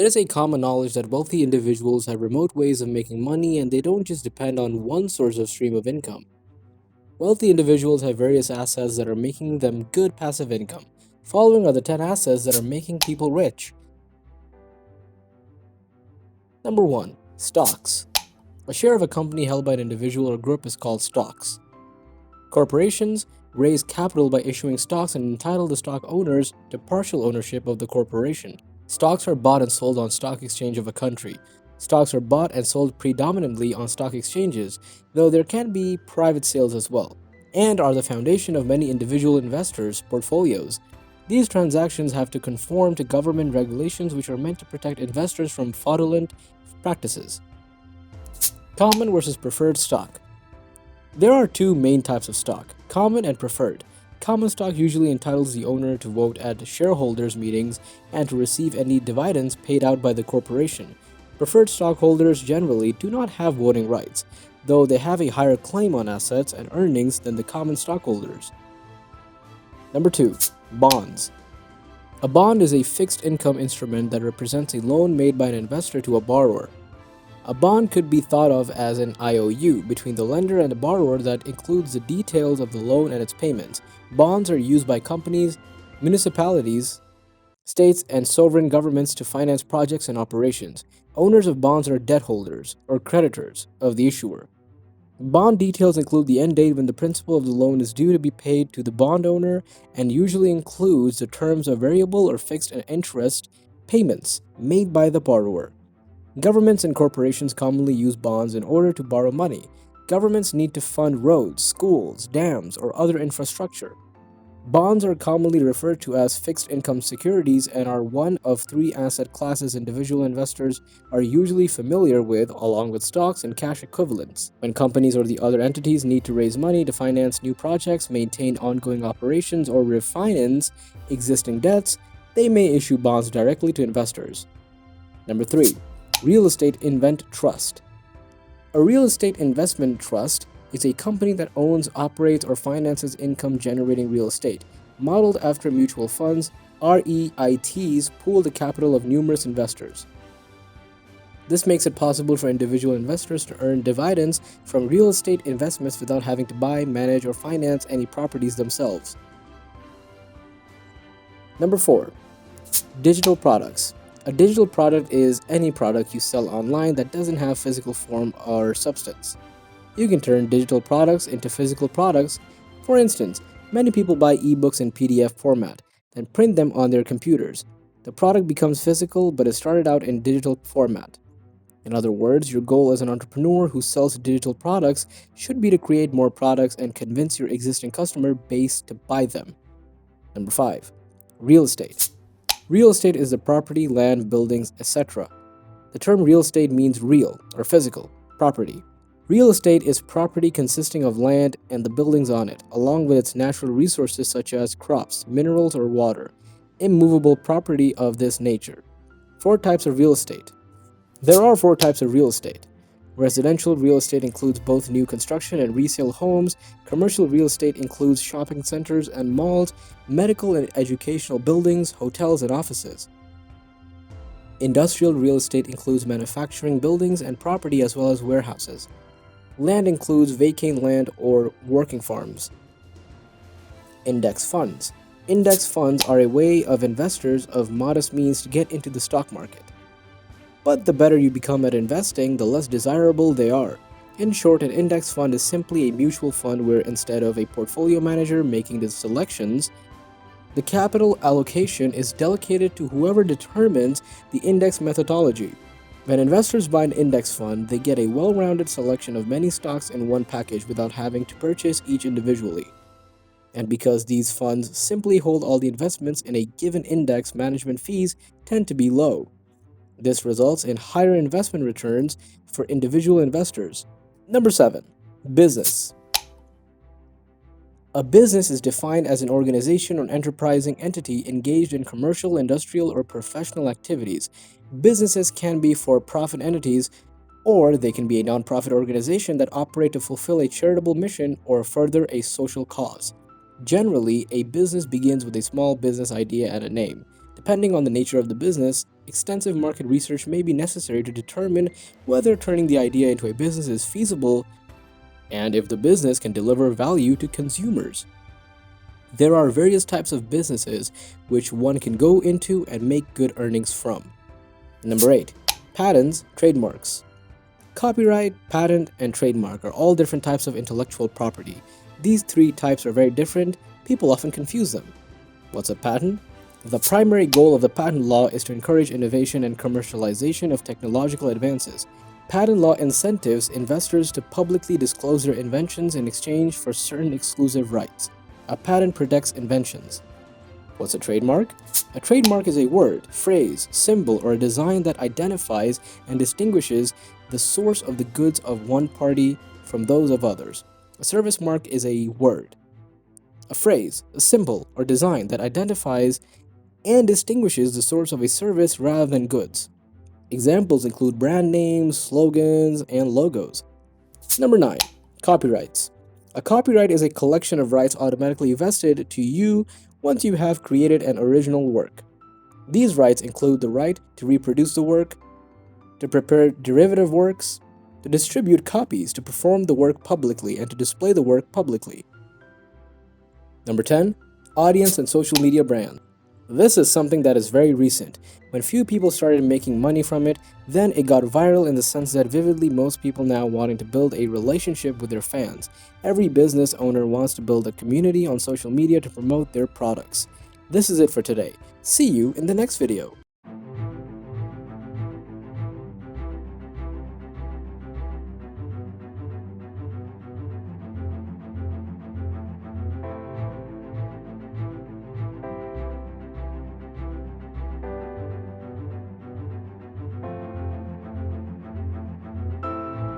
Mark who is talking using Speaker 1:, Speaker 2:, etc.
Speaker 1: It is a common knowledge that wealthy individuals have remote ways of making money and they don't just depend on one source of stream of income. Wealthy individuals have various assets that are making them good passive income. Following are the 10 assets that are making people rich. Number 1. Stocks. A share of a company held by an individual or group is called stocks. Corporations raise capital by issuing stocks and entitle the stock owners to partial ownership of the corporation. Stocks are bought and sold on stock exchange of a country. Stocks are bought and sold predominantly on stock exchanges, though there can be private sales as well, and are the foundation of many individual investors' portfolios. These transactions have to conform to government regulations which are meant to protect investors from fraudulent practices. Common versus preferred stock. There are two main types of stock, common and preferred. Common stock usually entitles the owner to vote at shareholders' meetings and to receive any dividends paid out by the corporation. Preferred stockholders generally do not have voting rights, though they have a higher claim on assets and earnings than the common stockholders. Number 2. Bonds. A bond is a fixed income instrument that represents a loan made by an investor to a borrower. A bond could be thought of as an IOU between the lender and the borrower that includes the details of the loan and its payments. Bonds are used by companies, municipalities, states, and sovereign governments to finance projects and operations. Owners of bonds are debt holders or creditors of the issuer. Bond details include the end date when the principal of the loan is due to be paid to the bond owner and usually includes the terms of variable or fixed interest payments made by the borrower. Governments and corporations commonly use bonds in order to borrow money. Governments need to fund roads, schools, dams, or other infrastructure. Bonds are commonly referred to as fixed income securities and are one of three asset classes individual investors are usually familiar with, along with stocks and cash equivalents. When companies or the other entities need to raise money to finance new projects, maintain ongoing operations, or refinance existing debts, they may issue bonds directly to investors. Number 3. Real Estate Invent Trust. A real estate investment trust is a company that owns, operates, or finances income-generating real estate. Modeled after mutual funds, REITs pool the capital of numerous investors. This makes it possible for individual investors to earn dividends from real estate investments without having to buy, manage, or finance any properties themselves. Number 4. Digital products. A digital product is any product you sell online that doesn't have physical form or substance. You can turn digital products into physical products. For instance, many people buy ebooks in PDF format, then print them on their computers. The product becomes physical but is started out in digital format. In other words, your goal as an entrepreneur who sells digital products should be to create more products and convince your existing customer base to buy them. Number 5. Real estate. Real estate is the property, land, buildings, etc. The term real estate means real or physical property. Real estate is property consisting of land and the buildings on it, along with its natural resources such as crops, minerals, or water. Immovable property of this nature. 4 types of real estate. There are 4 types of real estate. Residential real estate includes both new construction and resale homes. Commercial real estate includes shopping centers and malls, medical and educational buildings, hotels, and offices. Industrial real estate includes manufacturing buildings and property as well as warehouses. Land includes vacant land or working farms. Index funds. Index funds are a way of investors of modest means to get into the stock market. But the better you become at investing, the less desirable they are. In short, an index fund is simply a mutual fund where instead of a portfolio manager making the selections, the capital allocation is delegated to whoever determines the index methodology. When investors buy an index fund, they get a well-rounded selection of many stocks in one package without having to purchase each individually. And because these funds simply hold all the investments in a given index, management fees tend to be low. This results in higher investment returns for individual investors. Number 7. Business. A business is defined as an organization or enterprising entity engaged in commercial, industrial, or professional activities. Businesses can be for-profit entities, or they can be a non-profit organization that operate to fulfill a charitable mission or further a social cause. Generally, a business begins with a small business idea and a name. Depending on the nature of the business, extensive market research may be necessary to determine whether turning the idea into a business is feasible and if the business can deliver value to consumers. There are various types of businesses which one can go into and make good earnings from. Number 8. Patents, trademarks. Copyright, patent, and trademark are all different types of intellectual property. These three types are very different. People often confuse them. What's a patent? The primary goal of the patent law is to encourage innovation and commercialization of technological advances. Patent law incentives investors to publicly disclose their inventions in exchange for certain exclusive rights. A patent protects inventions. What's a trademark? A trademark is a word, phrase, symbol, or a design that identifies and distinguishes the source of the goods of one party from those of others. A service mark is a word, a phrase, a symbol, or design that identifies and distinguishes the source of a service rather than goods. Examples include brand names, slogans, and logos. Number 9. Copyrights. A copyright is a collection of rights automatically vested to you once you have created an original work. These rights include the right to reproduce the work, to prepare derivative works, to distribute copies, to perform the work publicly, and to display the work publicly. Number 10. Audience and social media brand. This is something that is very recent. When few people started making money from it, then it got viral in the sense that vividly most people now wanting to build a relationship with their fans. Every business owner wants to build a community on social media to promote their products. This is it for today. See you in the next video.